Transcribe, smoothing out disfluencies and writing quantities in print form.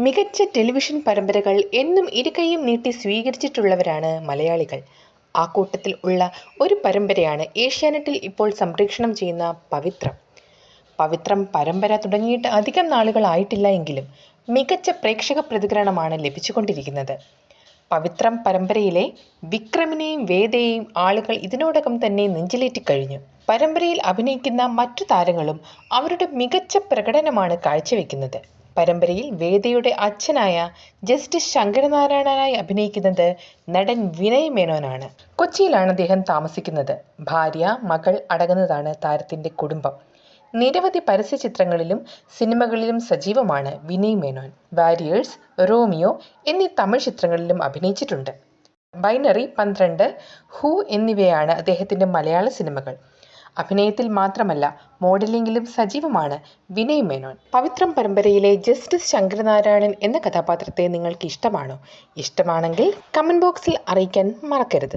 മികച്ച ടെലിവിഷൻ പരമ്പരകൾ എന്നും ഇരുകൈയും നീട്ടി സ്വീകരിച്ചിട്ടുള്ളവരാണ് മലയാളികൾ. ആ കൂട്ടത്തിൽ ഉള്ള ഒരു പരമ്പരയാണ് ഏഷ്യാനെറ്റിൽ ഇപ്പോൾ സംപ്രേഷണം ചെയ്യുന്ന പവിത്രം. പവിത്രം പരമ്പര തുടങ്ങിയിട്ട് അധികം നാളുകളായിട്ടില്ല എങ്കിലും മികച്ച പ്രേക്ഷക പ്രതികരണമാണ് ലഭിച്ചുകൊണ്ടിരിക്കുന്നത്. പവിത്രം പരമ്പരയിലെ വിക്രമിനെയും വേദയെയും ആളുകൾ ഇതിനോടകം തന്നെ നെഞ്ചിലേറ്റിക്കഴിഞ്ഞു. പരമ്പരയിൽ അഭിനയിക്കുന്ന മറ്റു താരങ്ങളും അവരുടെ മികച്ച പ്രകടനമാണ് കാഴ്ചവെക്കുന്നത്. പരമ്പരയിൽ വേദയുടെ അച്ഛനായ ജസ്റ്റിസ് ശങ്കരനാരായണനായി അഭിനയിക്കുന്നത് നടൻ വിനയ് മേനോനാണ്. കൊച്ചിയിലാണ് അദ്ദേഹം താമസിക്കുന്നത്. ഭാര്യ, മകൾ അടങ്ങുന്നതാണ് താരത്തിന്റെ കുടുംബം. നിരവധി പരസ്യ ചിത്രങ്ങളിലും സിനിമകളിലും സജീവമാണ് വിനയ് മേനോൻ. വാരിയേഴ്സ്, റോമിയോ എന്നീ തമിഴ് ചിത്രങ്ങളിലും അഭിനയിച്ചിട്ടുണ്ട്. ബൈനറി 12, ഹൂ എന്നിവയാണ് അദ്ദേഹത്തിന്റെ മലയാള സിനിമകൾ. അഭിനയത്തിൽ മാത്രമല്ല മോഡലിംഗിലും സജീവമാണ് വിനയ് മേനോൻ. പവിത്രം പരമ്പരയിലെ ജസ്റ്റിസ് ശങ്കരനാരായണൻ എന്ന കഥാപാത്രത്തെ നിങ്ങൾക്ക് ഇഷ്ടമാണോ? ഇഷ്ടമാണെങ്കിൽ കമന്റ് ബോക്സിൽ അറിയിക്കാൻ മറക്കരുത്.